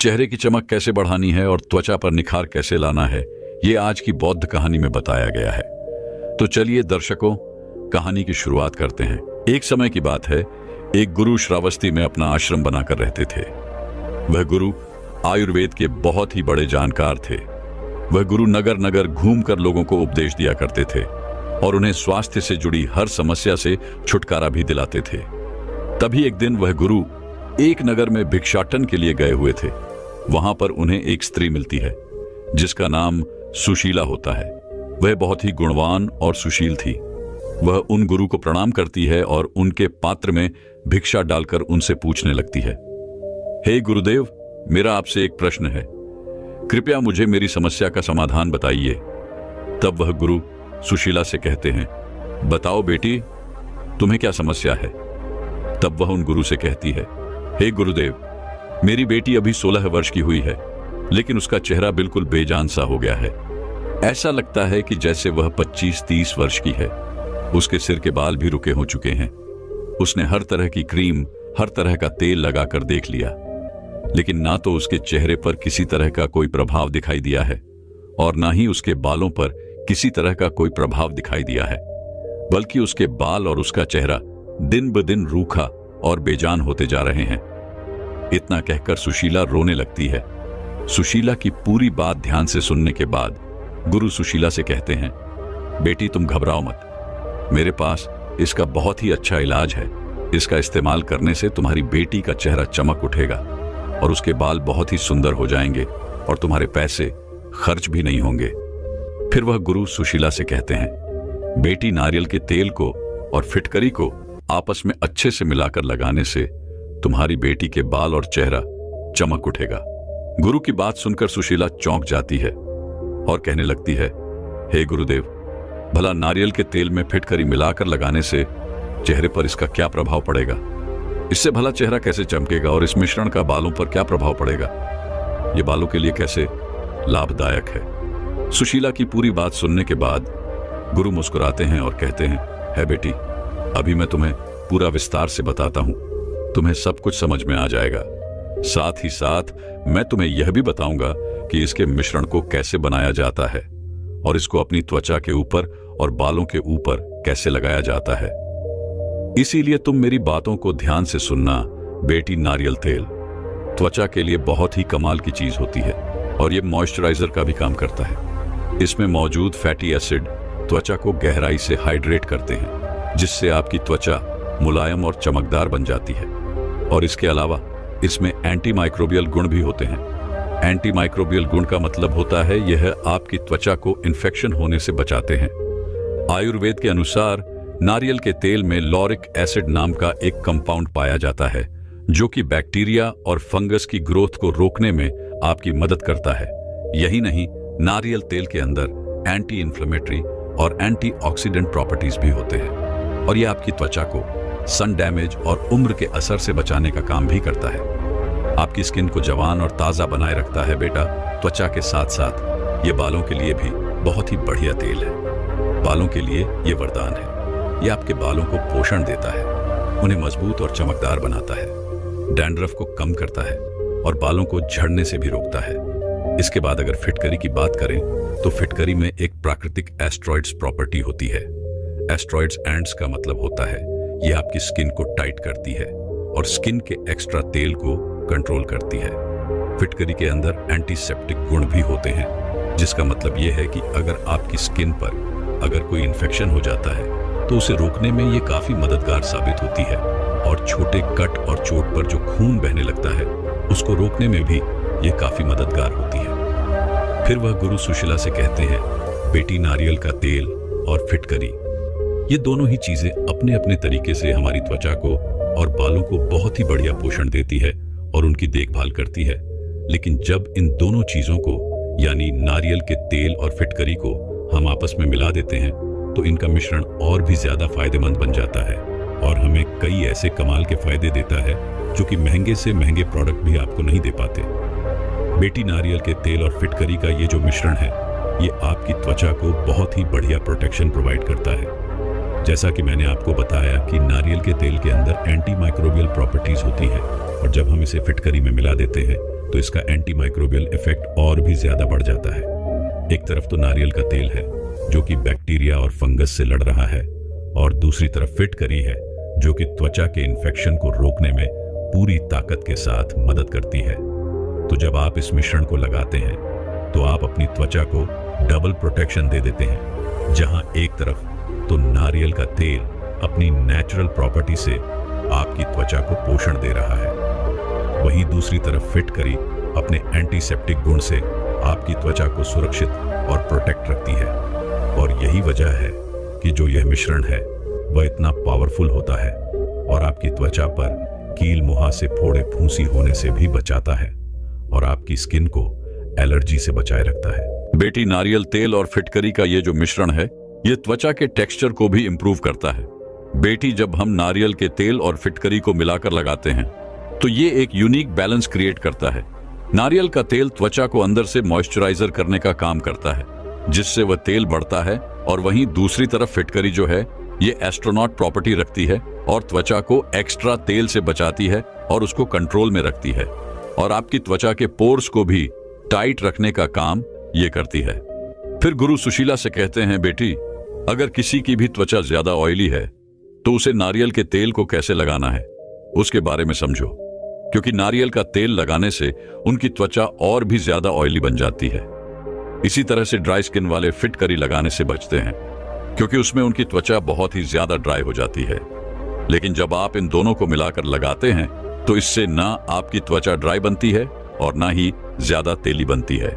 चेहरे की चमक कैसे बढ़ानी है और त्वचा पर निखार कैसे लाना है, ये आज की बौद्ध कहानी में बताया गया है। तो चलिए दर्शकों, कहानी की शुरुआत करते हैं। एक समय की बात है, एक गुरु श्रावस्ती में अपना आश्रम बनाकर रहते थे। वह गुरु आयुर्वेद के बहुत ही बड़े जानकार थे। वह गुरु नगर नगर घूमकर लोगों को उपदेश दिया करते थे और उन्हें स्वास्थ्य से जुड़ी हर समस्या से छुटकारा भी दिलाते थे। तभी एक दिन वह गुरु एक नगर में भिक्षाटन के लिए गए हुए थे। वहां पर उन्हें एक स्त्री मिलती है जिसका नाम सुशीला होता है। वह बहुत ही गुणवान और सुशील थी। वह उन गुरु को प्रणाम करती है और उनके पात्र में भिक्षा डालकर उनसे पूछने लगती है, हे गुरुदेव, मेरा आपसे एक प्रश्न है, कृपया मुझे मेरी समस्या का समाधान बताइए। तब वह गुरु सुशीला से कहते हैं, बताओ बेटी, तुम्हें क्या समस्या है। तब वह उन गुरु से कहती है, हे गुरुदेव, मेरी बेटी अभी 16 वर्ष की हुई है, लेकिन उसका चेहरा बिल्कुल बेजान सा हो गया है। ऐसा लगता है कि जैसे वह 25-30 वर्ष की है। उसके सिर के बाल भी रुके हो चुके हैं। उसने हर तरह की क्रीम, हर तरह का तेल लगाकर देख लिया, लेकिन ना तो उसके चेहरे पर किसी तरह का कोई प्रभाव दिखाई दिया है और ना ही उसके बालों पर किसी तरह का कोई प्रभाव दिखाई दिया है, बल्कि उसके बाल और उसका चेहरा दिन ब दिन रूखा और बेजान होते जा रहे हैं। इतना कहकर सुशीला रोने लगती है। सुशीला की पूरी बात ध्यान से सुनने के बाद गुरु सुशीला से कहते हैं, बेटी तुम घबराओ मत, मेरे पास इसका बहुत ही अच्छा इलाज है। इसका इस्तेमाल करने से तुम्हारी बेटी का चेहरा चमक उठेगा और उसके बाल बहुत ही सुंदर हो जाएंगे और तुम्हारे पैसे खर्च भी नहीं होंगे। फिर वह गुरु सुशीला से कहते हैं, बेटी नारियल के तेल को और फिटकरी को आपस में अच्छे से मिलाकर लगाने से तुम्हारी बेटी के बाल और चेहरा चमक उठेगा। गुरु की बात सुनकर सुशीला चौंक जाती है और कहने लगती है, हे गुरुदेव, भला नारियल के तेल में फिटकरी मिलाकर लगाने से चेहरे पर इसका क्या प्रभाव पड़ेगा? इससे भला चेहरा कैसे चमकेगा और इस मिश्रण का बालों पर क्या प्रभाव पड़ेगा? यह बालों के लिए कैसे लाभदायक है? सुशीला की पूरी बात सुनने के बाद गुरु मुस्कुराते हैं और कहते हैं, है बेटी, अभी मैं तुम्हें पूरा विस्तार से बताता हूं, तुम्हें सब कुछ समझ में आ जाएगा। साथ ही साथ मैं तुम्हें यह भी बताऊंगा कि इसके मिश्रण को कैसे बनाया जाता है और इसको अपनी त्वचा के ऊपर और बालों के ऊपर कैसे लगाया जाता है। इसीलिए तुम मेरी बातों को ध्यान से सुनना बेटी। नारियल तेल त्वचा के लिए बहुत ही कमाल की चीज होती है और यह मॉइस्चराइजर का भी काम करता है। इसमें मौजूद फैटी एसिड त्वचा को गहराई से हाइड्रेट करते हैं, जिससे आपकी त्वचा मुलायम और चमकदार बन जाती है। और इसके अलावा इसमें एंटी माइक्रोबियल गुण भी होते हैं। एंटी माइक्रोबियल गुण का मतलब होता है यह आपकी त्वचा को इन्फेक्शन होने से बचाते हैं। आयुर्वेद के अनुसार नारियल के तेल में लॉरिक एसिड नाम का एक कंपाउंड पाया जाता है, जो कि बैक्टीरिया और फंगस की ग्रोथ को रोकने में आपकी मदद करता है। यही नहीं, नारियल तेल के अंदर एंटी इन्फ्लेमेटरी और एंटी ऑक्सीडेंट प्रॉपर्टीज भी होते हैं और यह आपकी त्वचा को सन डैमेज और उम्र के असर से बचाने का काम भी करता है। आपकी स्किन को जवान और ताजा बनाए रखता है बेटा। त्वचा के साथ साथ ये बालों के लिए भी बहुत ही बढ़िया तेल है। बालों के लिए ये वरदान है। ये आपके बालों को पोषण देता है, उन्हें मजबूत और चमकदार बनाता है, डैंड्रफ को कम करता है और बालों को झड़ने से भी रोकता है। इसके बाद अगर फिटकरी की बात करें तो फिटकरी में एक प्राकृतिक एस्ट्रॉइड्स प्रॉपर्टी होती है। एस्ट्रॉइड्स एंड्स का मतलब होता है ये आपकी स्किन को टाइट करती है और स्किन के एक्स्ट्रा तेल को कंट्रोल करती है। फिटकरी के अंदर एंटीसेप्टिक गुण भी होते हैं, जिसका मतलब यह है कि अगर आपकी स्किन पर अगर कोई इन्फेक्शन हो जाता है तो उसे रोकने में ये काफी मददगार साबित होती है और छोटे कट और चोट पर जो खून बहने लगता है उसको रोकने में भी ये काफी मददगार होती है। फिर वह गुरु सुशीला से कहते हैं, बेटी नारियल का तेल और फिटकरी, ये दोनों ही चीजें अपने अपने तरीके से हमारी त्वचा को और बालों को बहुत ही बढ़िया पोषण देती है और उनकी देखभाल करती है। लेकिन जब इन दोनों चीजों को यानी नारियल के तेल और फिटकरी को हम आपस में मिला देते हैं तो इनका मिश्रण और भी ज्यादा फायदेमंद बन जाता है और हमें कई ऐसे कमाल के फायदे देता है जो कि महंगे से महंगे प्रोडक्ट भी आपको नहीं दे पाते। बेटी नारियल के तेल और फिटकरी का ये जो मिश्रण है, ये आपकी त्वचा को बहुत ही बढ़िया प्रोटेक्शन प्रोवाइड करता है। जैसा कि मैंने आपको बताया कि नारियल के तेल के अंदर एंटी माइक्रोबियल प्रॉपर्टीज होती है और जब हम इसे फिटकरी में मिला देते हैं तो इसका एंटी माइक्रोबियल इफेक्ट और भी ज्यादा बढ़ जाता है। एक तरफ तो नारियल का तेल है जो कि बैक्टीरिया और फंगस से लड़ रहा है, और दूसरी तरफ फिटकरी है जो कि त्वचा के इन्फेक्शन को रोकने में पूरी ताकत के साथ मदद करती है। तो जब आप इस मिश्रण को लगाते हैं तो आप अपनी त्वचा को डबल प्रोटेक्शन दे देते हैं। जहां एक तरफ तो नारियल का तेल अपनी नेचुरल प्रॉपर्टी से आपकी त्वचा को पोषण दे रहा है, वहीं दूसरी तरफ फिटकरी अपने एंटीसेप्टिक गुण से आपकी त्वचा को सुरक्षित और प्रोटेक्ट रखती है। और यही वजह है कि जो यह मिश्रण है वह इतना पावरफुल होता है और आपकी त्वचा पर कील मुहासे, फोड़े, फूंसी होने से भी बचाता है और आपकी स्किन को एलर्जी से बचाए रखता है। बेटी, नारियल तेल और फिटकरी का ये जो मिश्रण है ये त्वचा के टेक्सचर को भी इंप्रूव करता है। बेटी, जब हम नारियल के तेल और फिटकरी को मिलाकर लगाते हैं तो ये एक यूनिक बैलेंस क्रिएट करता है। नारियल का तेल त्वचा को अंदर से मॉइस्चराइजर करने का काम करता है, जिससे वह तेल बढ़ता है, और वहीं दूसरी तरफ फिटकरी जो है ये एस्ट्रोनॉट प्रॉपर्टी रखती है और त्वचा को एक्स्ट्रा तेल से बचाती है और उसको कंट्रोल में रखती है, और आपकी त्वचा के पोर्स को भी टाइट रखने का काम ये करती है। फिर गुरु सुशीला से कहते हैं, बेटी, अगर किसी की भी त्वचा ज्यादा ऑयली है तो उसे नारियल के तेल को कैसे लगाना है उसके बारे में समझो, क्योंकि नारियल का तेल लगाने से उनकी त्वचा और भी ज्यादा ऑयली बन जाती है। इसी तरह से ड्राई स्किन वाले फिटकरी लगाने से बचते हैं, क्योंकि उसमें उनकी त्वचा बहुत ही ज्यादा ड्राई हो जाती है। लेकिन जब आप इन दोनों को मिलाकर लगाते हैं तो इससे ना आपकी त्वचा ड्राई बनती है और ना ही ज्यादा तेली बनती है।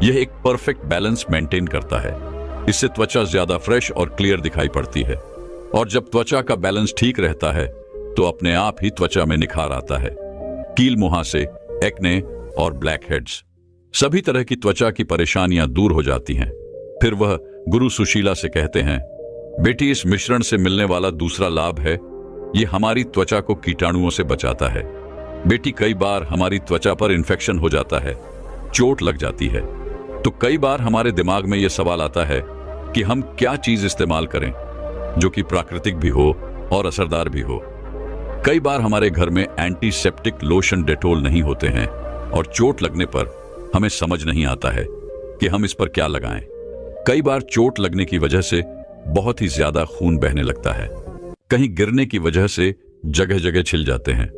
यह एक परफेक्ट बैलेंस मेंटेन करता है। इससे त्वचा ज्यादा फ्रेश और क्लियर दिखाई पड़ती है, और जब त्वचा का बैलेंस ठीक रहता है तो अपने आप ही त्वचा में निखार आता है। कील मुहासे, एक्ने और ब्लैक हेड्स, सभी तरह की त्वचा की परेशानियां दूर हो जाती हैं। फिर वह गुरु सुशीला से कहते हैं, बेटी, इस मिश्रण से मिलने वाला दूसरा लाभ है ये हमारी त्वचा को कीटाणुओं से बचाता है। बेटी, कई बार हमारी त्वचा पर इन्फेक्शन हो जाता है, चोट लग जाती है, तो कई बार हमारे दिमाग में यह सवाल आता है कि हम क्या चीज इस्तेमाल करें जो कि प्राकृतिक भी हो और असरदार भी हो। कई बार हमारे घर में एंटीसेप्टिक लोशन, डेटोल नहीं होते हैं, और चोट लगने पर हमें समझ नहीं आता है कि हम इस पर क्या लगाएं। कई बार चोट लगने की वजह से बहुत ही ज्यादा खून बहने लगता है, कहीं गिरने की वजह से जगह जगह छिल जाते हैं।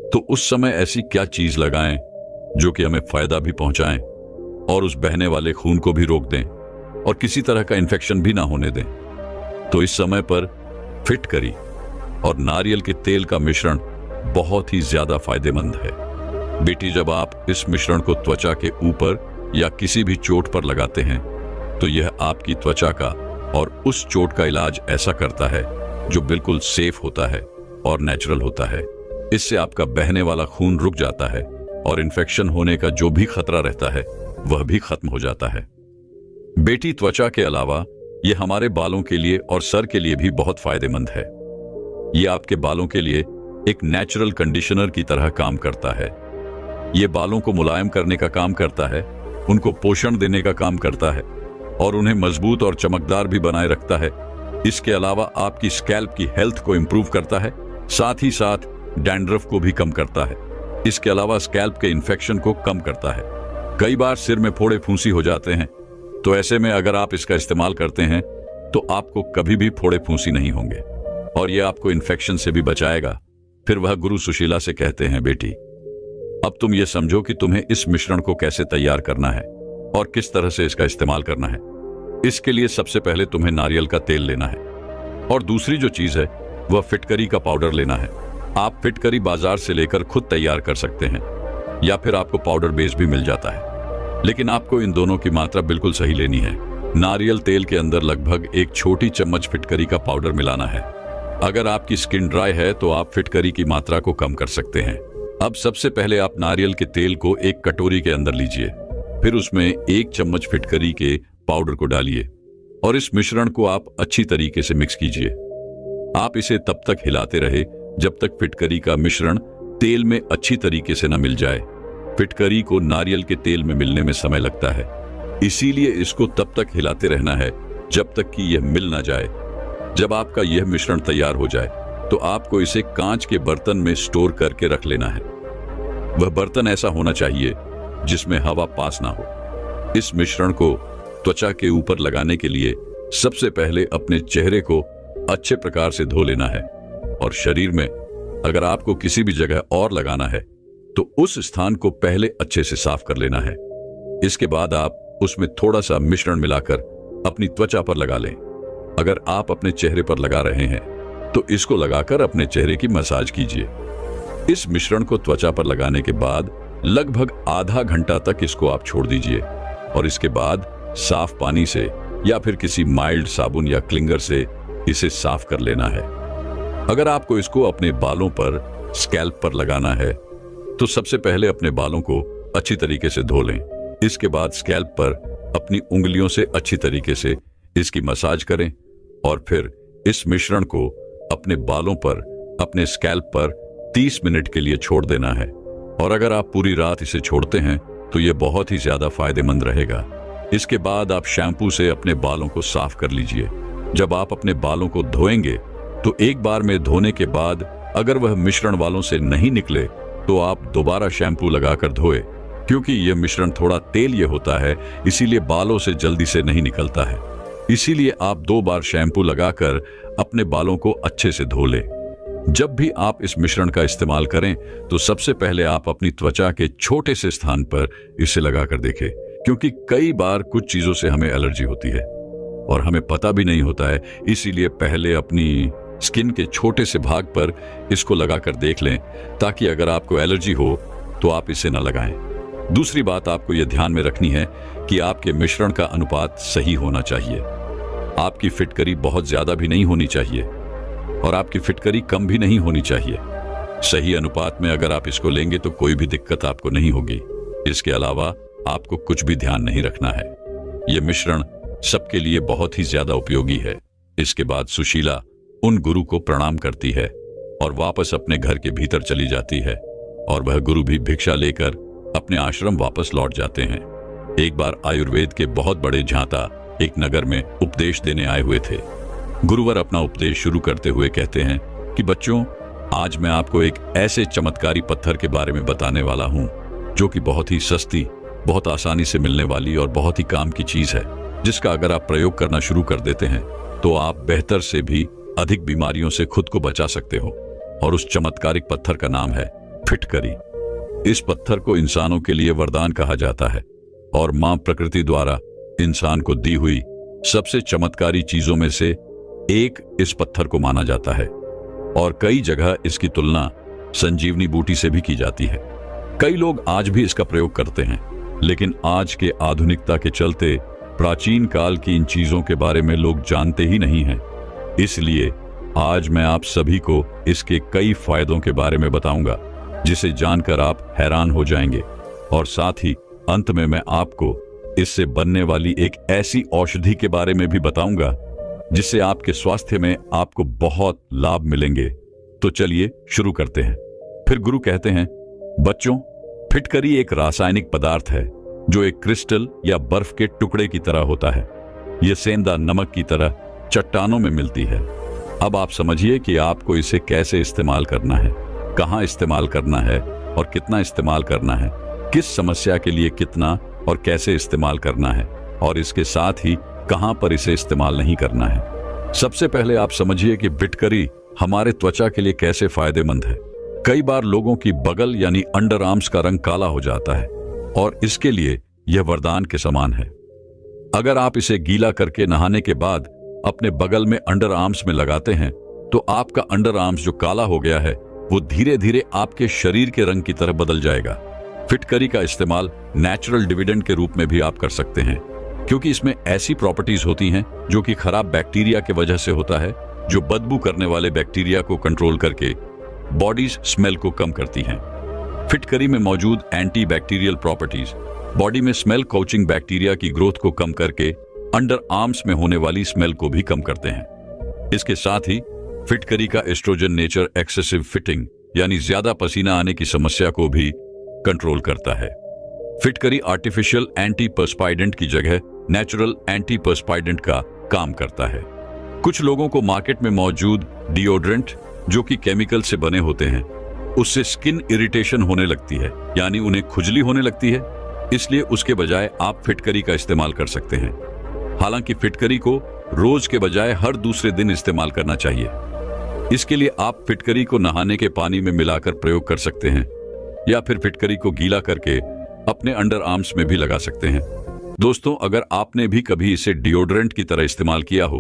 तो उस समय ऐसी क्या चीज लगाएं जो कि हमें फायदा भी पहुंचाएं और उस बहने वाले खून को भी रोक दें और किसी तरह का इन्फेक्शन भी ना होने दें। तो इस समय पर फिटकरी और नारियल के तेल का मिश्रण बहुत ही ज्यादा फायदेमंद है। बेटी, जब आप इस मिश्रण को त्वचा के ऊपर या किसी भी चोट पर लगाते हैं तो यह आपकी त्वचा का और उस चोट का इलाज ऐसा करता है जो बिल्कुल सेफ होता है और नेचुरल होता है। इससे आपका बहने वाला खून रुक जाता है और इन्फेक्शन होने का जो भी खतरा रहता है वह भी खत्म हो जाता है। बेटी, त्वचा के अलावा यह हमारे बालों के लिए और सर के लिए भी बहुत फायदेमंद है। यह आपके बालों के लिए एक नेचुरल कंडीशनर की तरह काम करता है। यह बालों को मुलायम करने का काम करता है, उनको पोषण देने का काम करता है और उन्हें मजबूत और चमकदार भी बनाए रखता है। इसके अलावा आपकी स्कैल्प की हेल्थ को इंप्रूव करता है, साथ ही साथ डैंड्रफ को भी कम करता है। इसके अलावा स्कैल्प के इन्फेक्शन को कम करता है। कई बार सिर में फोड़े फूंसी हो जाते हैं, तो ऐसे में अगर आप इसका इस्तेमाल करते हैं तो आपको कभी भी फोड़े फूंसी नहीं होंगे और यह आपको इन्फेक्शन से भी बचाएगा। फिर वह गुरु सुशीला से कहते हैं, बेटी, अब तुम ये समझो कि तुम्हें इस मिश्रण को कैसे तैयार करना है और किस तरह से इसका इस्तेमाल करना है। इसके लिए सबसे पहले तुम्हें नारियल का तेल लेना है और दूसरी जो चीज है वह फिटकरी का पाउडर लेना है। आप फिटकरी बाजार से लेकर खुद तैयार कर सकते हैं या फिर आपको पाउडर बेस भी मिल जाता है, लेकिन आपको इन दोनों की मात्रा बिल्कुल सही लेनी है। नारियल तेल के अंदर लगभग एक छोटी चम्मच फिटकरी का पाउडर मिलाना है। अगर आपकी स्किन ड्राई है तो आप फिटकरी की मात्रा को कम कर सकते हैं। अब सबसे पहले आप नारियल के तेल को एक कटोरी के अंदर लीजिए, फिर उसमें 1 चम्मच फिटकरी के पाउडर को डालिए और इस मिश्रण को आप अच्छी तरीके से मिक्स कीजिए। आप इसे तब तक हिलाते रहे जब तक फिटकरी का मिश्रण तेल में अच्छी तरीके से न मिल जाए। फिटकरी को नारियल के तेल में मिलने में समय लगता है, इसीलिए इसको तब तक हिलाते रहना है जब तक कि यह मिल ना जाए। जब आपका यह मिश्रण तैयार हो जाए तो आपको इसे कांच के बर्तन में स्टोर करके रख लेना है। वह बर्तन ऐसा होना चाहिए जिसमें हवा पास ना हो। इस मिश्रण को त्वचा के ऊपर लगाने के लिए सबसे पहले अपने चेहरे को अच्छे प्रकार से धो लेना है, और शरीर में अगर आपको किसी भी जगह और लगाना है तो उस स्थान को पहले अच्छे से साफ कर लेना है। इसके बाद आप उसमें थोड़ा सा मिश्रण मिलाकर अपनी त्वचा पर लगा लें। अगर आप अपने चेहरे पर लगा रहे हैं तो इसको लगाकर अपने चेहरे की मसाज कीजिए। इस मिश्रण को त्वचा पर लगाने के बाद लगभग आधा घंटा तक इसको आप छोड़ दीजिए, और इसके बाद साफ पानी से या फिर किसी माइल्ड साबुन या क्लिंगर से इसे साफ कर लेना है। अगर आपको इसको अपने बालों पर, स्कैल्प पर लगाना है तो सबसे पहले अपने बालों को अच्छी तरीके से धो लें। इसके बाद स्कैल्प पर अपनी उंगलियों से अच्छी तरीके से इसकी मसाज करें, और फिर इस मिश्रण को अपने बालों पर, अपने स्कैल्प पर 30 मिनट के लिए छोड़ देना है। और अगर आप पूरी रात इसे छोड़ते हैं तो यह बहुत ही ज्यादा फायदेमंद रहेगा। इसके बाद आप शैम्पू से अपने बालों को साफ कर लीजिए। जब आप अपने बालों को धोएंगे तो एक बार में धोने के बाद अगर वह मिश्रण बालों से नहीं निकले तो आप दोबारा शैम्पू लगाकर धोए, क्योंकि यह मिश्रण थोड़ा तेलीय होता है, इसीलिए बालों से जल्दी से नहीं निकलता है। इसीलिए आप 2 बार शैम्पू लगाकर अपने बालों को अच्छे से धो लें। जब भी आप इस मिश्रण का इस्तेमाल करें तो सबसे पहले आप अपनी त्वचा के छोटे से स्थान पर इसे लगाकर देखें, क्योंकि कई बार कुछ चीजों से हमें एलर्जी होती है और हमें पता भी नहीं होता है। इसीलिए पहले अपनी स्किन के छोटे से भाग पर इसको लगाकर देख लें, ताकि अगर आपको एलर्जी हो तो आप इसे न लगाएं। दूसरी बात आपको यह ध्यान में रखनी है कि आपके मिश्रण का अनुपात सही होना चाहिए। आपकी फिटकरी बहुत ज्यादा भी नहीं होनी चाहिए और आपकी फिटकरी कम भी नहीं होनी चाहिए। सही अनुपात में अगर आप इसको लेंगे तो कोई भी दिक्कत आपको नहीं होगी। इसके अलावा आपको कुछ भी ध्यान नहीं रखना है। यह मिश्रण सबके लिए बहुत ही ज्यादा उपयोगी है। इसके बाद सुशीला उन गुरु को प्रणाम करती है और वापस अपने घर के भीतर चली जाती है, और वह गुरु भी भिक्षा लेकर अपने आश्रम वापस लौट जाते हैं। एक बार आयुर्वेद के बहुत बड़े झांता एक नगर में उपदेश देने आए हुए थे। गुरुवर अपना उपदेश शुरू करते हुए कहते हैं कि बच्चों, आज मैं आपको एक ऐसे चमत्कारी पत्थर के बारे में बताने वाला हूं जो कि बहुत ही सस्ती, बहुत आसानी से मिलने वाली और बहुत ही काम की चीज है, जिसका अगर आप प्रयोग करना शुरू कर देते हैं तो आप बेहतर से भी अधिक बीमारियों से खुद को बचा सकते हो। और उस चमत्कारिक पत्थर का नाम है फिटकरी। इस पत्थर को इंसानों के लिए वरदान कहा जाता है और मां प्रकृति द्वारा इंसान को दी हुई सबसे चमत्कारी चीजों में से एक इस पत्थर को माना जाता है, और कई जगह इसकी तुलना संजीवनी बूटी से भी की जाती है। कई लोग आज भी इसका प्रयोग करते हैं, लेकिन आज के आधुनिकता के चलते प्राचीन काल की इन चीजों के बारे में लोग जानते ही नहीं हैं। इसलिए आज मैं आप सभी को इसके कई फायदों के बारे में बताऊंगा, जिसे जानकर आप हैरान हो जाएंगे। और साथ ही अंत में मैं आपको इससे बनने वाली एक ऐसी औषधि के बारे में भी बताऊंगा जिससे आपके स्वास्थ्य में आपको बहुत लाभ मिलेंगे। तो चलिए शुरू करते हैं। फिर गुरु कहते हैं, बच्चों, फिटकरी एक रासायनिक पदार्थ है जो एक क्रिस्टल या बर्फ के टुकड़े की तरह होता है। यह सेंधा नमक की तरह चट्टानों में मिलती है। अब आप समझिए कि आपको इसे कैसे इस्तेमाल करना है, कहां इस्तेमाल करना है और कितना इस्तेमाल करना है, किस समस्या के लिए कितना और कैसे इस्तेमाल करना है, और इसके साथ ही कहां पर इसे इस्तेमाल नहीं करना है। सबसे पहले आप समझिए कि फिटकरी हमारे त्वचा के लिए कैसे फायदेमंद है। कई बार लोगों की बगल यानी अंडर आर्म्स का रंग काला हो जाता है और इसके लिए यह वरदान के समान है। अगर आप इसे गीला करके नहाने के बाद अपने बगल में अंडर आर्म्स में लगाते हैं तो आपका अंडर आर्म्स जो काला हो गया है वो धीरे धीरे आपके शरीर के रंग की तरह बदल जाएगा। फिटकरी का इस्तेमाल नेचुरल डिविडेंड के रूप में भी आप कर सकते हैं, क्योंकि इसमें ऐसी प्रॉपर्टीज होती हैं जो कि खराब बैक्टीरिया की वजह से होता है, जो बदबू करने वाले बैक्टीरिया को कंट्रोल करके बॉडीज स्मेल को कम करती हैं। फिटकरी में मौजूद एंटी बैक्टीरियल प्रॉपर्टीज बॉडी में स्मेल काउचिंग बैक्टीरिया की ग्रोथ को कम करके अंडर आर्म्स में होने वाली स्मेल को भी कम करते हैं। इसके साथ ही फिटकरी का एस्ट्रोजन नेचर एक्सेसिव फिटिंग यानी ज्यादा पसीना आने की समस्या को भी कंट्रोल करता है। फिटकरी आर्टिफिशियल एंटी पर्सपाइडेंट की जगह नेचुरल एंटी पर्सपाइडेंट का काम करता है। कुछ लोगों को मार्केट में मौजूद डिओड्रेंट जो कि केमिकल से बने होते हैं, उससे स्किन इरिटेशन होने लगती है, यानी उन्हें खुजली होने लगती है। इसलिए उसके बजाय आप फिटकरी का इस्तेमाल कर सकते हैं। हालांकि फिटकरी को रोज के बजाय हर दूसरे दिन इस्तेमाल करना चाहिए। इसके लिए आप फिटकरी को नहाने के पानी में मिलाकर प्रयोग कर सकते हैं या फिर फिटकरी को गीला करके अपने अंडर आर्म्स में भी लगा सकते हैं। दोस्तों, अगर आपने भी कभी इसे डिओड्रेंट की तरह इस्तेमाल किया हो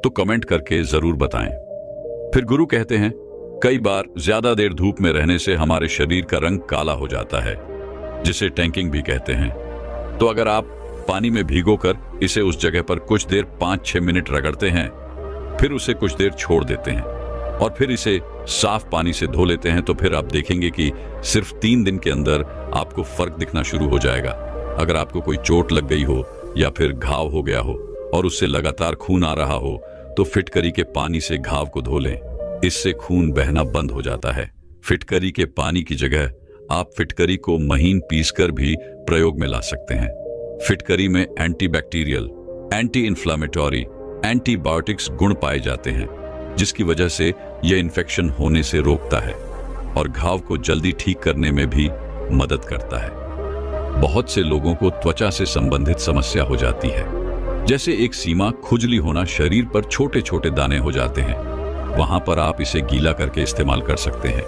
तो कमेंट करके जरूर बताएं। फिर गुरु कहते हैं, कई बार ज्यादा देर धूप में रहने से हमारे शरीर का रंग काला हो जाता है, जिसे टैंकिंग भी कहते हैं। तो अगर आप पानी में भिगोकर इसे उस जगह पर कुछ देर 5-6 मिनट रगड़ते हैं, फिर उसे कुछ देर छोड़ देते हैं और फिर इसे साफ पानी से धो लेते हैं, तो फिर आप देखेंगे कि सिर्फ 3 दिन के अंदर आपको फर्क दिखना शुरू हो जाएगा। अगर आपको कोई चोट लग गई हो या फिर घाव हो गया हो और उससे लगातार खून आ रहा हो, तो फिटकरी के पानी से घाव को धो लें। इससे खून बहना बंद हो जाता है। फिटकरी के पानी की जगह आप फिटकरी को महीन पीसकर भी प्रयोग में ला सकते हैं। फिटकरी में एंटीबैक्टीरियल, एंटी इन्फ्लामेटरी, एंटीबायोटिक्स गुण पाए जाते हैं, जिसकी वजह से यह इन्फेक्शन होने से रोकता है और घाव को जल्दी ठीक करने में भी मदद करता है। बहुत से लोगों को त्वचा से संबंधित समस्या हो जाती है, जैसे एक सीमा, खुजली होना, शरीर पर छोटे छोटे दाने हो जाते हैं। वहां पर आप इसे गीला करके इस्तेमाल कर सकते हैं।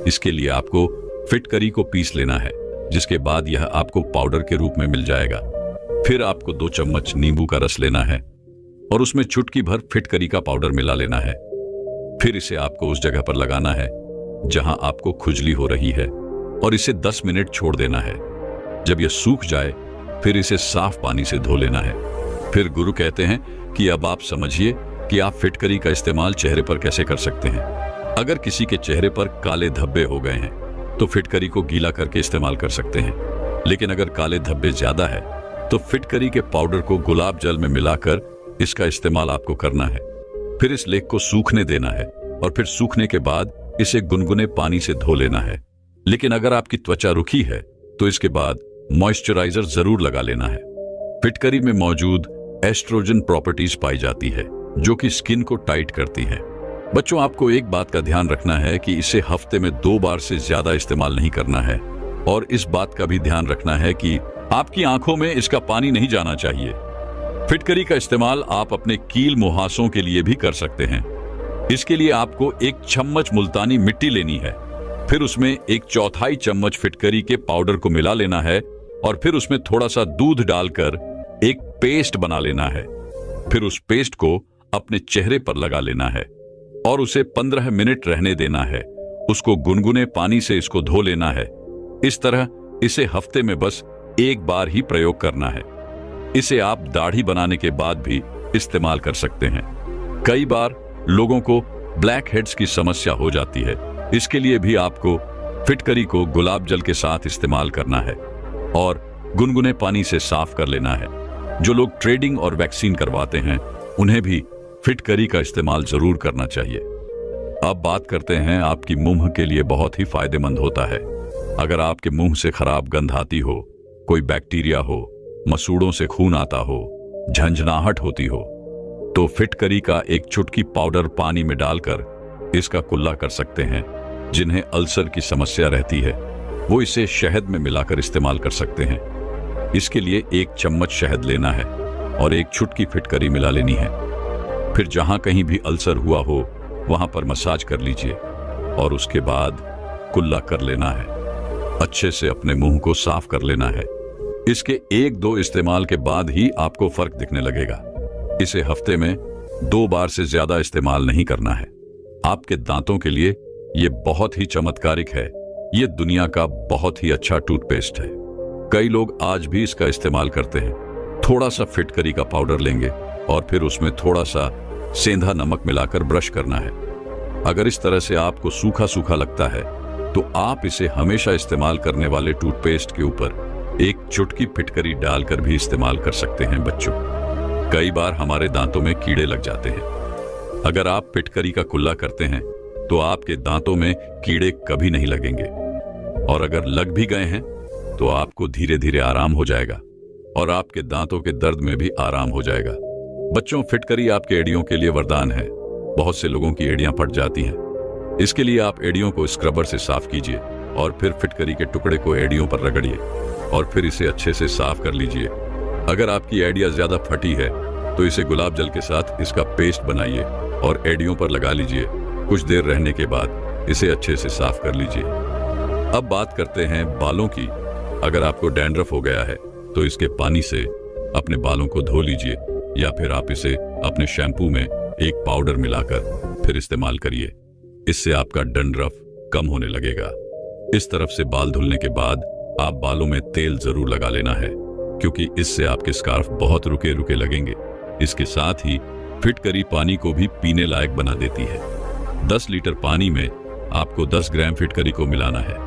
इसके लिए आपको फिटकरी को पीस लेना है, जिसके बाद यह आपको पाउडर के रूप में मिल जाएगा। फिर आपको 2 चम्मच नींबू का रस लेना है और उसमें चुटकी भर फिटकरी का पाउडर मिला लेना है। फिर इसे आपको उस जगह पर लगाना है जहां आपको खुजली हो रही है और इसे 10 मिनट छोड़ देना है। जब यह सूख जाए फिर इसे साफ पानी से धो लेना है। फिर गुरु कहते हैं कि अब आप समझिए कि आप फिटकरी का इस्तेमाल चेहरे पर कैसे कर सकते हैं। अगर किसी के चेहरे पर काले धब्बे हो गए हैं तो फिटकरी को गीला करके इस्तेमाल कर सकते हैं। लेकिन अगर काले धब्बे ज्यादा है तो फिटकरी के पाउडर को गुलाब जल में मिलाकर इसका इस्तेमाल आपको करना है। फिर इस लेप को सूखने देना है और फिर सूखने के बाद इसे गुनगुने पानी से धो लेना है। लेकिन अगर आपकी त्वचा रुखी है तो इसके बाद मॉइस्चराइजर जरूर लगा लेना है। फिटकरी में मौजूद एस्ट्रोजन प्रॉपर्टीज पाई जाती है जो कि स्किन को टाइट करती है। बच्चों, आपको एक बात का ध्यान रखना है कि इसे हफ्ते में 2 बार से ज्यादा इस्तेमाल नहीं करना है और इस बात का भी ध्यान रखना है कि आपकी आंखों में इसका पानी नहीं जाना चाहिए। फिटकरी का इस्तेमाल आप अपने कील मुहासों के लिए भी कर सकते हैं। इसके लिए आपको 1 चम्मच मुल्तानी मिट्टी लेनी है, फिर उसमें 1/4 चम्मच फिटकरी के पाउडर को मिला लेना है और फिर उसमें थोड़ा सा दूध डालकर एक पेस्ट बना लेना है। फिर उस पेस्ट को अपने चेहरे पर लगा लेना है और उसे 15 मिनट रहने देना है। उसको गुनगुने पानी से इसको धो लेना है। इस तरह इसे हफ्ते में बस 1 बार ही प्रयोग करना है। इसे आप दाढ़ी बनाने के बाद भी इस्तेमाल कर सकते हैं। कई बार लोगों को ब्लैक हेड्स की समस्या हो जाती है। इसके लिए भी आपको फिटकरी को गुलाब जल के साथ इस्तेमाल करना है और गुनगुने पानी से साफ कर लेना है। जो लोग ट्रेडिंग और वैक्सीन करवाते हैं उन्हें भी फिटकरी का इस्तेमाल जरूर करना चाहिए। अब बात करते हैं आपकी मुंह के लिए बहुत ही फायदेमंद होता है। अगर आपके मुंह से खराब गंध आती हो, कोई बैक्टीरिया हो, मसूड़ों से खून आता हो, झंझनाहट होती हो, तो फिटकरी का एक चुटकी पाउडर पानी में डालकर इसका कुल्ला कर सकते हैं। जिन्हें अल्सर की समस्या रहती है वो इसे शहद में मिलाकर इस्तेमाल कर सकते हैं। इसके लिए 1 चम्मच शहद लेना है और 1 चुटकी फिटकरी मिला लेनी है। फिर जहां कहीं भी अल्सर हुआ हो वहां पर मसाज कर लीजिए और उसके बाद कुल्ला कर लेना है। अच्छे से अपने मुंह को साफ कर लेना है। इसके 1-2 इस्तेमाल के बाद ही आपको फर्क दिखने लगेगा। इसे हफ्ते में 2 बार से ज्यादा इस्तेमाल नहीं करना है। आपके दांतों के लिए यह बहुत ही चमत्कारिक है। यह दुनिया का बहुत ही अच्छा टूथपेस्ट है। कई लोग आज भी इसका इस्तेमाल करते हैं। थोड़ा सा फिटकरी का पाउडर लेंगे और फिर उसमें थोड़ा सा सेंधा नमक मिलाकर ब्रश करना है। अगर इस तरह से आपको सूखा सूखा लगता है तो आप इसे हमेशा इस्तेमाल करने वाले टूथपेस्ट के ऊपर 1 चुटकी फिटकरी डालकर भी इस्तेमाल कर सकते हैं। बच्चों, कई बार हमारे दांतों में कीड़े लग जाते हैं। अगर आप फिटकरी का कुल्ला करते हैं तो आपके दांतों में कीड़े कभी नहीं लगेंगे और अगर लग भी गए हैं तो आपको धीरे धीरे आराम हो जाएगा और आपके दांतों के दर्द में भी आराम हो जाएगा। बच्चों, फिटकरी आपके एड़ियों के लिए वरदान है। बहुत से लोगों की एड़ियां फट जाती हैं। इसके लिए आप एड़ियों को स्क्रबर से साफ कीजिए और फिर फिटकरी के टुकड़े को एड़ियों पर रगड़िए और फिर इसे अच्छे से साफ कर लीजिए। अगर आपकी एडिया ज्यादा फटी है तो इसे गुलाब जल के साथ इसका पेस्ट बनाइए और एडियों पर लगा लीजिए। कुछ देर रहने के बाद इसे अच्छे से साफ कर लीजिए। अब बात करते हैं बालों की। अगर आपको डैंड्रफ हो गया है तो इसके पानी से अपने बालों को धो लीजिए, या फिर आप इसे अपने शैम्पू में एक पाउडर मिलाकर फिर इस्तेमाल करिए। इससे आपका डैंड्रफ कम होने लगेगा। इस तरफ से बाल धुलने के बाद आप बालों में तेल जरूर लगा लेना है, क्योंकि इससे आपके स्कार्फ बहुत रुके रुके लगेंगे। इसके साथ ही फिटकरी पानी को भी पीने लायक बना देती है। 10 लीटर पानी में आपको 10 ग्राम फिटकरी को मिलाना है।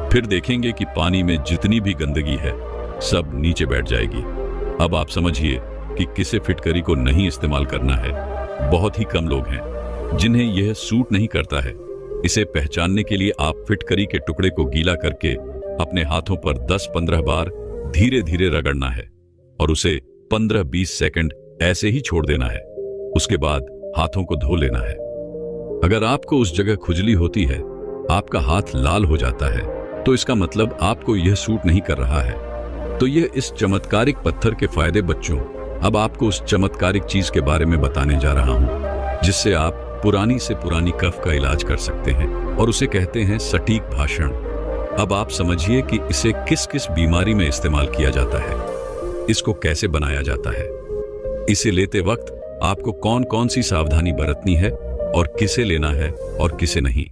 फिर देखेंगे कि पानी में जितनी भी गंदगी है सब नीचे बैठ जाएगी। अब आप समझिए कि किसे फिटकरी को नहीं इस्तेमाल करना है। बहुत ही कम लोग हैं जिन्हें यह सूट नहीं करता है। इसे पहचानने के लिए आप फिटकरी के टुकड़े को गीला करके अपने हाथों पर 10-15 बार धीरे धीरे रगड़ना है और उसे 15-20 सेकंड ऐसे ही छोड़ देना है। उसके बाद हाथों को धो लेना है। अगर आपको उस जगह खुजली होती है, आपका हाथ लाल हो जाता है, तो इसका मतलब आपको यह सूट नहीं कर रहा है। तो यह इस चमत्कारिक पत्थर के फायदे। बच्चों, अब आपको उस चमत्कारिक चीज के बारे में बताने जा रहा हूं जिससे आप पुरानी से पुरानी कफ का इलाज कर सकते हैं, और उसे कहते हैं सटीक भाषण। अब आप समझिए कि इसे किस किस बीमारी में इस्तेमाल किया जाता है, इसको कैसे बनाया जाता है, इसे लेते वक्त आपको कौन कौन सी सावधानी बरतनी है और किसे लेना है और किसे नहीं,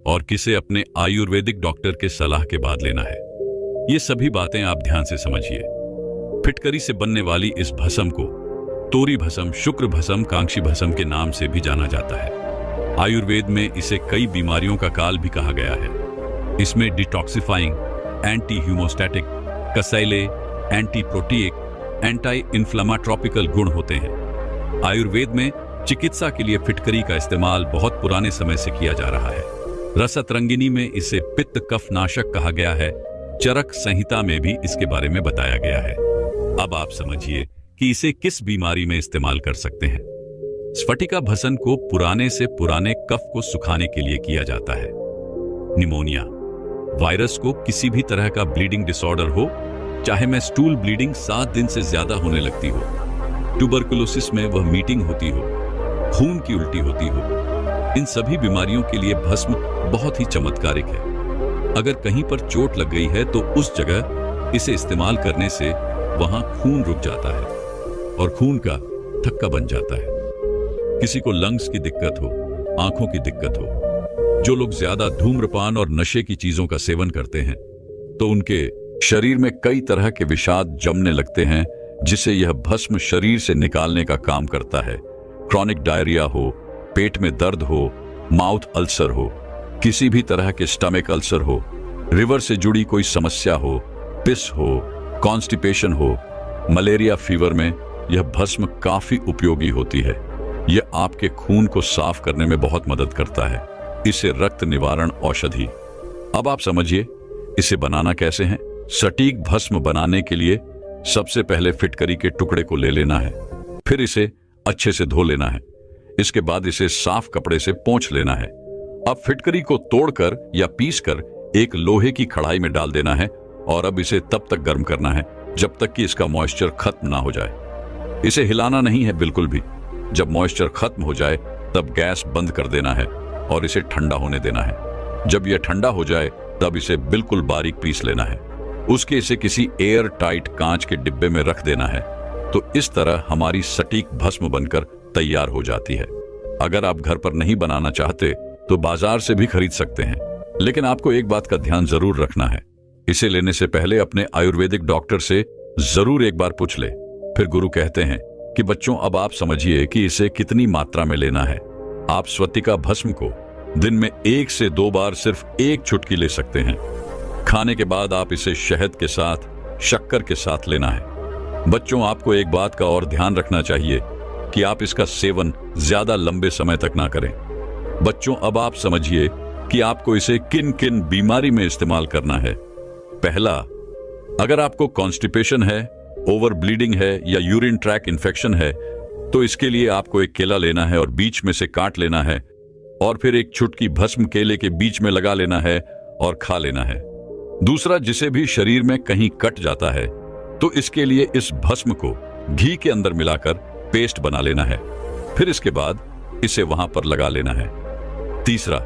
और किसे अपने आयुर्वेदिक डॉक्टर के सलाह के बाद लेना है। ये सभी बातें आप ध्यान से समझिए। फिटकरी से बनने वाली इस भस्म को तोरी भस्म, शुक्र भस्म, कांक्षी भस्म के नाम से भी जाना जाता है। आयुर्वेद में इसे कई बीमारियों का काल भी कहा गया है। इसमें डिटॉक्सिफाइंग, एंटी ह्यूमोस्टैटिक, कसैले, एंटी प्रोटीक, एंटी इन्फ्लेमेटॉरिकल गुण होते हैं। आयुर्वेद में चिकित्सा के लिए फिटकरी का इस्तेमाल बहुत पुराने समय से किया जा रहा है। रसतरंगिनी में इसे पित्त कफ नाशक कहा गया है। चरक संहिता में भी इसके बारे में बताया गया है। अब आप समझिए कि इसे किस बीमारी में इस्तेमाल कर सकते हैं। स्फटिका भसन को पुराने से पुराने कफ को सुखाने के लिए किया जाता है। निमोनिया वायरस को, किसी भी तरह का ब्लीडिंग डिसऑर्डर हो, चाहे में स्टूल ब्लीडिंग 7 दिन से ज्यादा होने लगती हो, ट्यूबरकुलोसिस में वह मीटिंग होती हो, खून की उल्टी होती हो, इन सभी बीमारियों के लिए भस्म बहुत ही चमत्कारिक है। अगर कहीं पर चोट लग गई है तो उस जगह इसे इस्तेमाल करने से वहां खून रुक जाता है और खून का थक्का बन जाता है। किसी को लंग्स की दिक्कत हो, आंखों की दिक्कत हो, जो लोग ज्यादा धूम्रपान और नशे की चीजों का सेवन करते हैं तो उनके शरीर में कई तरह के विषाद जमने लगते हैं, जिसे यह भस्म शरीर से निकालने का काम करता है। क्रॉनिक डायरिया हो, पेट में दर्द हो, माउथ अल्सर हो, किसी भी तरह के स्टमक अल्सर हो, लिवर से जुड़ी कोई समस्या हो, पिस हो, कॉन्स्टिपेशन हो, मलेरिया फीवर में यह भस्म काफी उपयोगी होती है। यह आपके खून को साफ करने में बहुत मदद करता है। इसे रक्त निवारण औषधि। अब आप समझिए इसे बनाना कैसे है। सटीक भस्म बनाने के लिए सबसे पहले फिटकरी के टुकड़े को ले लेना है, फिर इसे अच्छे से धो लेना है। इसके बाद इसे साफ कपड़े से पोंछ लेना है। अब फिटकरी को तोड़कर या पीसकर एक लोहे की कढ़ाई में डाल देना है और अब इसे तब तक गर्म करना है जब तक कि इसका मॉइस्चर खत्म ना हो जाए। इसे हिलाना नहीं है बिल्कुल भी। जब मॉइस्चर खत्म हो जाए तब गैस बंद कर देना है और इसे ठंडा होने देना है। जब यह ठंडा हो जाए तब इसे बिल्कुल बारीक पीस लेना है। उसके इसे किसी एयर टाइट कांच के डिब्बे में रख देना है। तो इस तरह हमारी सटीक भस्म बनकर तैयार हो जाती है। अगर आप घर पर नहीं बनाना चाहते तो बाजार से भी खरीद सकते हैं, लेकिन आपको एक बात का ध्यान जरूर रखना है। इसे लेने से पहले अपने आयुर्वेदिक डॉक्टर से जरूर एक बार पूछ ले। फिर गुरु कहते हैं कि बच्चों, अब आप समझिए कि इसे कितनी मात्रा में लेना है। आप स्फटिका भस्म को दिन में 1 से 2 बार सिर्फ 1 चुटकी ले सकते हैं। खाने के बाद आप इसे शहद के साथ, शक्कर के साथ लेना है। बच्चों, आपको एक बात का और ध्यान रखना चाहिए कि आप इसका सेवन ज्यादा लंबे समय तक ना करें। बच्चों, अब आप समझिए कि आपको इसे किन किन बीमारी में इस्तेमाल करना है। पहला, अगर आपको कॉन्स्टिपेशन है, ओवर ब्लीडिंग है या यूरिन ट्रैक इन्फेक्शन है तो इसके लिए आपको एक केला लेना है और बीच में से काट लेना है और फिर एक चुटकी भस्म केले के बीच में लगा लेना है और खा लेना है। दूसरा, जिसे भी शरीर में कहीं कट जाता है तो इसके लिए इस भस्म को घी के अंदर मिलाकर पेस्ट बना लेना है, फिर इसके बाद इसे वहां पर लगा लेना है। तीसरा,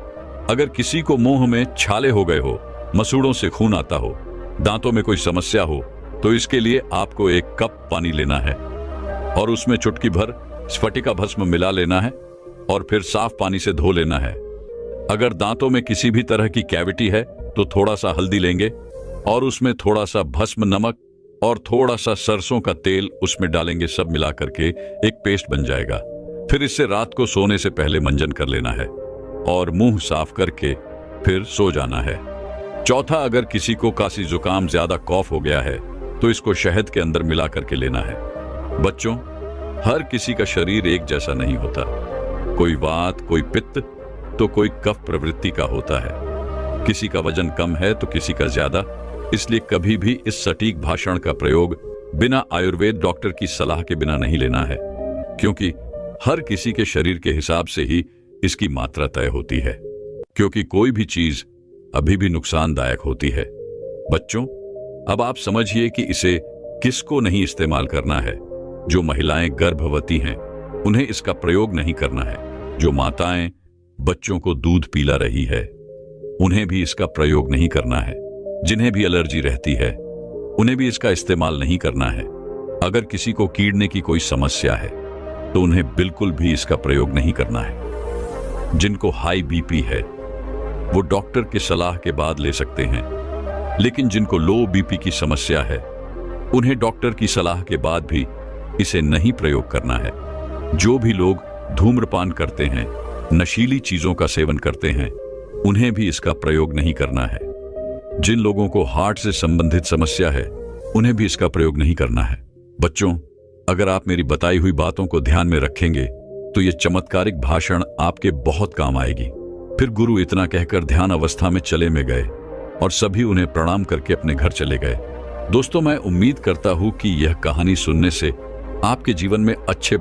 अगर किसी को मुंह में छाले हो गए हो, मसूड़ों से खून आता हो, दांतों में कोई समस्या हो, तो इसके लिए आपको 1 कप पानी लेना है और उसमें चुटकी भर स्फटिका भस्म मिला लेना है और फिर साफ पानी से धो लेना है। अगर दांतों में किसी भी तरह की कैविटी है तो थोड़ा सा हल्दी लेंगे और उसमें थोड़ा सा भस्म नमक और थोड़ा सा सरसों का तेल उसमें डालेंगे, सब मिला करके एक पेस्ट बन जाएगा। फिर इससे रात को सोने से पहले मंजन कर लेना है और मुंह साफ करके फिर सो जाना है। चौथा, अगर किसी को खांसी जुकाम ज्यादा कॉफ हो गया है तो इसको शहद के अंदर मिला करके लेना है। बच्चों, हर किसी का शरीर एक जैसा नहीं होता, कोई वात, कोई पित्त तो कोई कफ प्रवृत्ति का होता है। किसी का वजन कम है तो किसी का ज्यादा, इसलिए कभी भी इस सटीक भाषण का प्रयोग बिना आयुर्वेद डॉक्टर की सलाह के बिना नहीं लेना है, क्योंकि हर किसी के शरीर के हिसाब से ही इसकी मात्रा तय होती है, क्योंकि कोई भी चीज अभी भी नुकसानदायक होती है। बच्चों, अब आप समझिए कि इसे किसको नहीं इस्तेमाल करना है। जो महिलाएं गर्भवती हैं उन्हें इसका प्रयोग नहीं करना है। जो माताएं बच्चों को दूध पिला रही है उन्हें भी इसका प्रयोग नहीं करना है। जिन्हें भी एलर्जी रहती है उन्हें भी इसका इस्तेमाल नहीं करना है। अगर किसी को कीड़ने की कोई समस्या है तो उन्हें बिल्कुल भी इसका प्रयोग नहीं करना है। जिनको हाई बीपी है वो डॉक्टर की सलाह के बाद ले सकते हैं, लेकिन जिनको लो बीपी की समस्या है उन्हें डॉक्टर की सलाह के बाद भी इसे नहीं प्रयोग करना है। जो भी लोग धूम्रपान करते हैं, नशीली चीजों का सेवन करते हैं, उन्हें भी इसका प्रयोग नहीं करना है। जिन लोगों को हार्ट से संबंधित समस्या है उन्हें भी इसका प्रयोग नहीं करना है। बच्चों, अगर आप मेरी बताई हुई बातों को ध्यान में रखेंगे तो ये चमत्कारिक भाषण आपके बहुत काम आएगी। फिर गुरु इतना कहकर ध्यान अवस्था में चले में गए और सभी उन्हें प्रणाम करके अपने घर चले गए। दोस्तों, मैं उम्मीद करता हूं कि यह कहानी सुनने से आपके जीवन में अच्छे